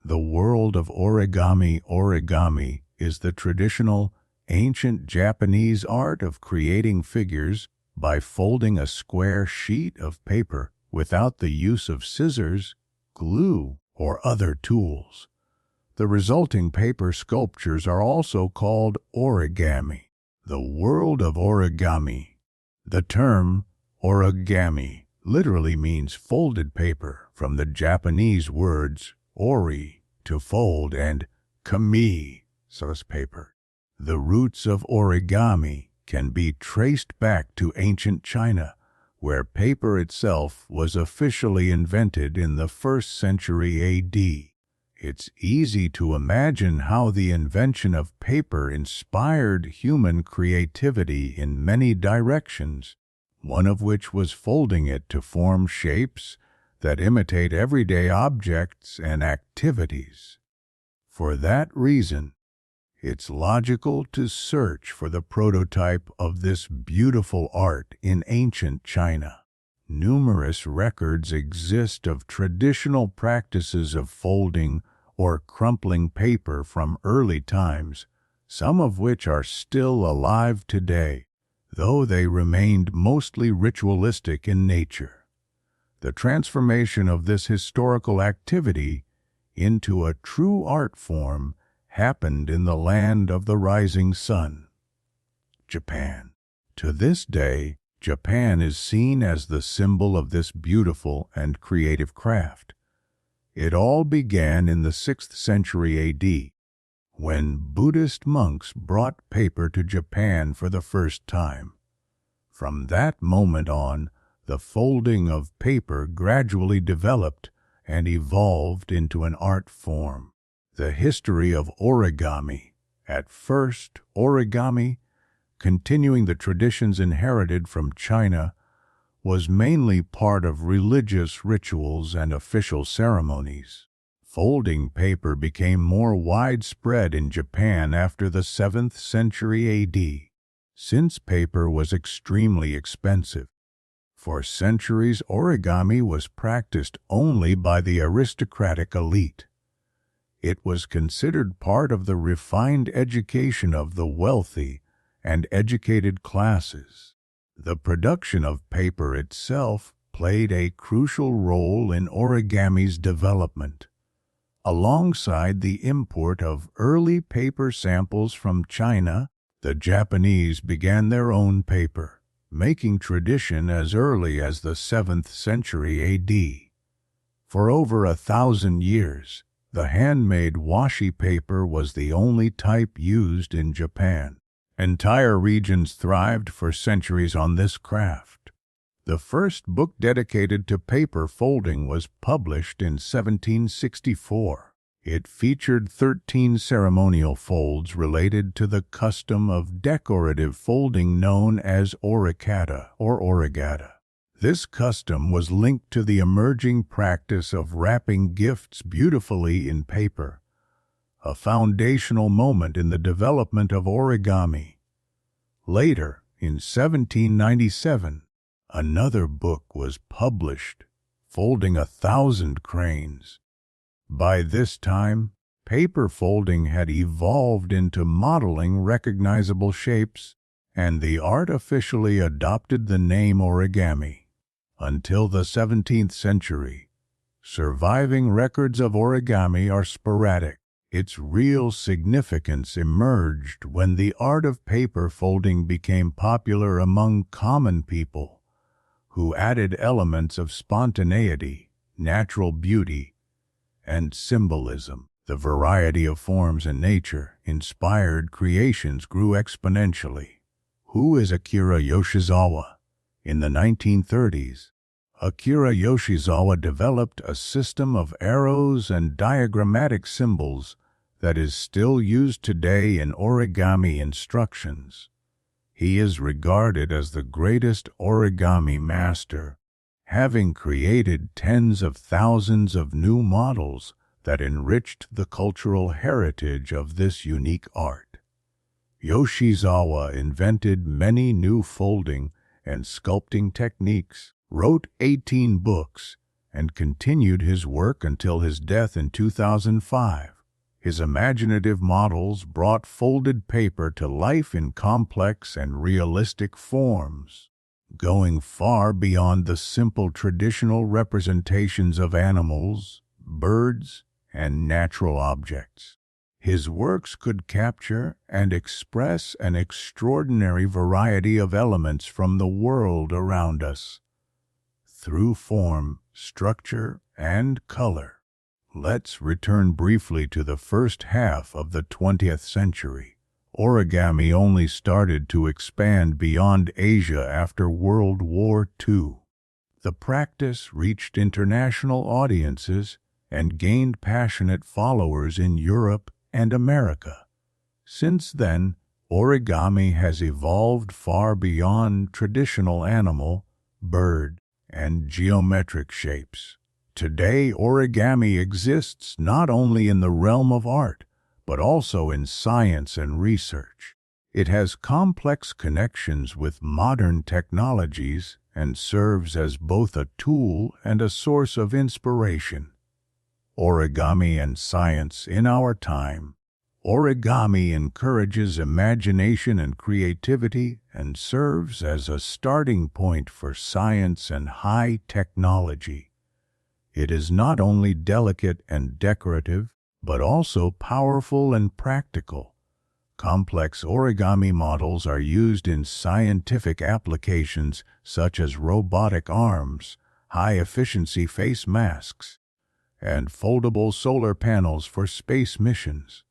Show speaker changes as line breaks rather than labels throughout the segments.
The world of origami. Origami is the traditional, ancient Japanese art of creating figures by folding a square sheet of paper without the use of scissors, glue, or other tools. The resulting paper sculptures are also called origami. The world of origami. The term origami literally means folded paper, from the Japanese words ori, to fold, and kami, sauce paper. The roots of origami can be traced back to ancient China, where paper itself was officially invented in the 1st century AD. It's easy to imagine how the invention of paper inspired human creativity in many directions, one of which was folding it to form shapes that imitate everyday objects and activities. For that reason, it's logical to search for the prototype of this beautiful art in ancient China. Numerous records exist of traditional practices of folding or crumpling paper from early times, some of which are still alive today, though they remained mostly ritualistic in nature. The transformation of this historical activity into a true art form happened in the land of the rising sun, Japan. To this day, Japan is seen as the symbol of this beautiful and creative craft. It all began in the 6th century AD, when Buddhist monks brought paper to Japan for the first time. From that moment on, the folding of paper gradually developed and evolved into an art form. The history of origami. At first, origami, continuing the traditions inherited from China, was mainly part of religious rituals and official ceremonies. Folding paper became more widespread in Japan after the 7th century AD, since paper was extremely expensive. For centuries, origami was practiced only by the aristocratic elite. It was considered part of the refined education of the wealthy and educated classes. The production of paper itself played a crucial role in origami's development. Alongside the import of early paper samples from China, the Japanese began their own paper, making tradition as early as the 7th century AD. For over 1,000 years, the handmade washi paper was the only type used in Japan. Entire regions thrived for centuries on this craft. The first book dedicated to paper folding was published in 1764. It featured 13 ceremonial folds related to the custom of decorative folding known as orikata or origata. This custom was linked to the emerging practice of wrapping gifts beautifully in paper, a foundational moment in the development of origami. Later, in 1797, another book was published, Folding 1,000 Cranes. By this time, paper folding had evolved into modeling recognizable shapes, and the art officially adopted the name origami. Until the 17th century, surviving records of origami are sporadic. Its real significance emerged when the art of paper folding became popular among common people, who added elements of spontaneity, natural beauty, and symbolism. The variety of forms and nature-inspired creations grew exponentially. Who is Akira Yoshizawa? In the 1930s, Akira Yoshizawa developed a system of arrows and diagrammatic symbols that is still used today in origami instructions. He is regarded as the greatest origami master, having created tens of thousands of new models that enriched the cultural heritage of this unique art. Yoshizawa invented many new folding and sculpting techniques, wrote 18 books, and continued his work until his death in 2005. His imaginative models brought folded paper to life in complex and realistic forms, going far beyond the simple traditional representations of animals, birds, and natural objects. His works could capture and express an extraordinary variety of elements from the world around us, through form, structure, and color. Let's return briefly to the first half of the 20th century. Origami only started to expand beyond Asia after World War II. The practice reached international audiences and gained passionate followers in Europe and America. Since then, origami has evolved far beyond traditional animal, bird, and geometric shapes. Today, origami exists not only in the realm of art, but also in science and research. It has complex connections with modern technologies and serves as both a tool and a source of inspiration. Origami and science in our time. Origami encourages imagination and creativity and serves as a starting point for science and high technology. It is not only delicate and decorative, but also powerful and practical. Complex origami models are used in scientific applications such as robotic arms, high-efficiency face masks, and foldable solar panels for space missions.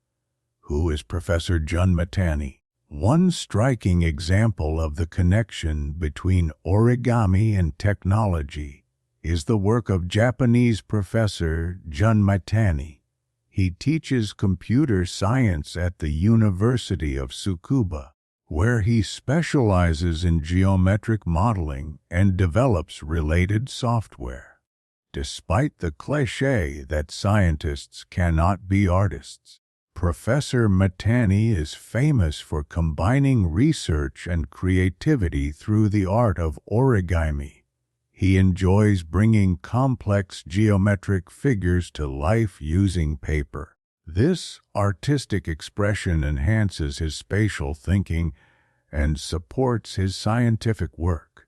Who is Professor Jun Matani? One striking example of the connection between origami and technology is the work of Japanese professor Jun Matani. He teaches computer science at the University of Tsukuba, where he specializes in geometric modeling and develops related software. Despite the cliché that scientists cannot be artists, Professor Matani is famous for combining research and creativity through the art of origami. He enjoys bringing complex geometric figures to life using paper. This artistic expression enhances his spatial thinking and supports his scientific work.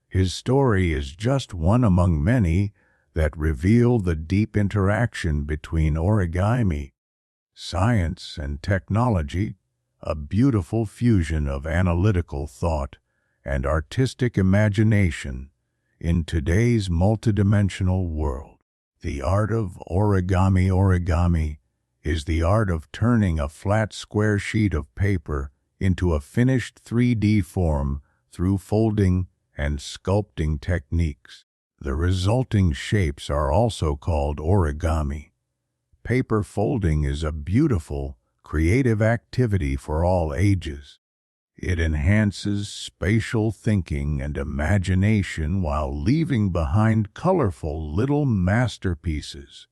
His story is just one among many that reveal the deep interaction between origami, science, and technology, a beautiful fusion of analytical thought and artistic imagination in today's multidimensional world. The art of origami. Origami is the art of turning a flat square sheet of paper into a finished 3D form through folding and sculpting techniques. The resulting shapes are also called origami. Paper folding is a beautiful, creative activity for all ages. It enhances spatial thinking and imagination while leaving behind colorful little masterpieces.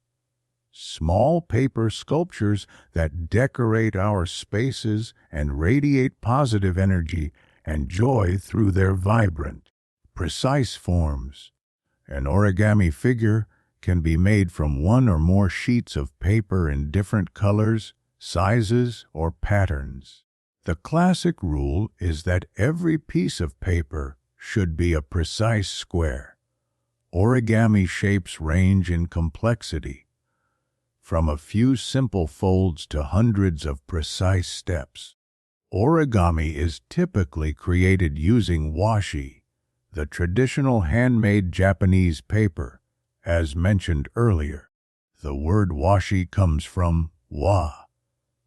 Small paper sculptures that decorate our spaces and radiate positive energy and joy through their vibrant, precise forms. An origami figure can be made from one or more sheets of paper in different colors, sizes, or patterns. The classic rule is that every piece of paper should be a precise square. Origami shapes range in complexity, from a few simple folds to hundreds of precise steps. Origami is typically created using washi, the traditional handmade Japanese paper, as mentioned earlier. The word washi comes from wa,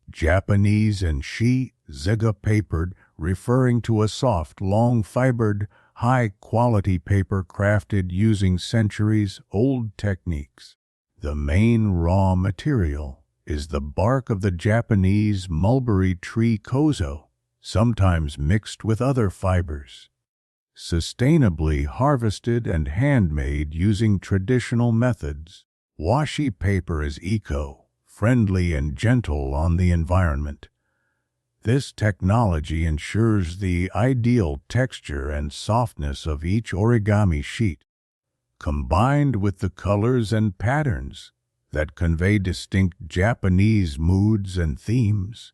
Japanese, and shi, ziga papered, referring to a soft, long-fibered, high-quality paper crafted using centuries-old techniques. The main raw material is the bark of the Japanese mulberry tree kozo, sometimes mixed with other fibers. Sustainably harvested and handmade using traditional methods, washi paper is eco-friendly and gentle on the environment. This technology ensures the ideal texture and softness of each origami sheet. combined with the colors and patterns that convey distinct Japanese moods and themes,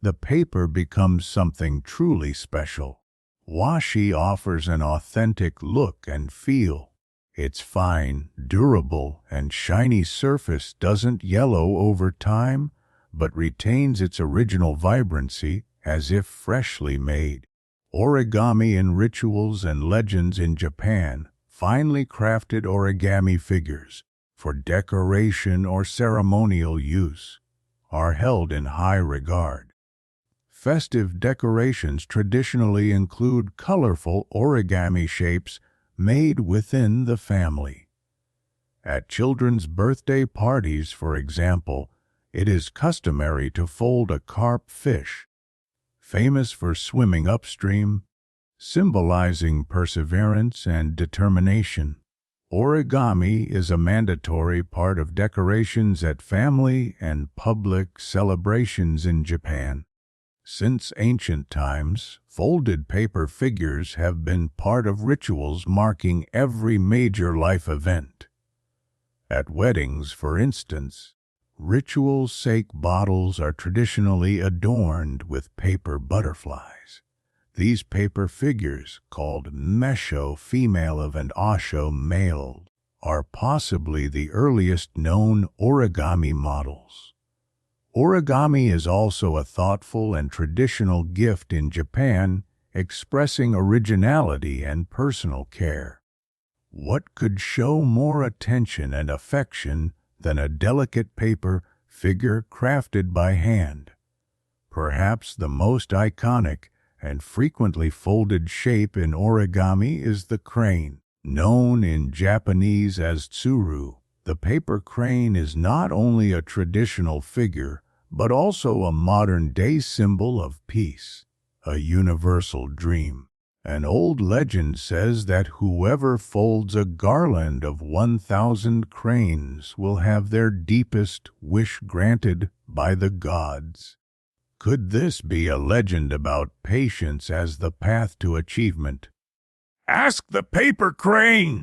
the paper becomes something truly special. Washi offers an authentic look and feel. Its fine, durable, and shiny surface doesn't yellow over time, but retains its original vibrancy as if freshly made. Origami in rituals and legends in Japan, finely crafted origami figures for decoration or ceremonial use, are held in high regard. Festive decorations traditionally include colorful origami shapes made within the family. At children's birthday parties, for example, it is customary to fold a carp fish, famous for swimming upstream, symbolizing perseverance and determination. Origami is a mandatory part of decorations at family and public celebrations in Japan. Since ancient times, folded paper figures have been part of rituals marking every major life event. At weddings, for instance, ritual sake bottles are traditionally adorned with paper butterflies. These paper figures, called mesho female and osho male, are possibly the earliest known origami models. Origami is also a thoughtful and traditional gift in Japan, expressing originality and personal care. What could show more attention and affection than a delicate paper figure crafted by hand? Perhaps the most iconic and frequently folded shape in origami is the crane, known in Japanese as tsuru. The paper crane is not only a traditional figure, but also a modern-day symbol of peace, a universal dream. An old legend says that whoever folds a garland of 1,000 cranes will have their deepest wish granted by the gods. Could this be a legend about patience as the path to achievement? Ask the paper crane!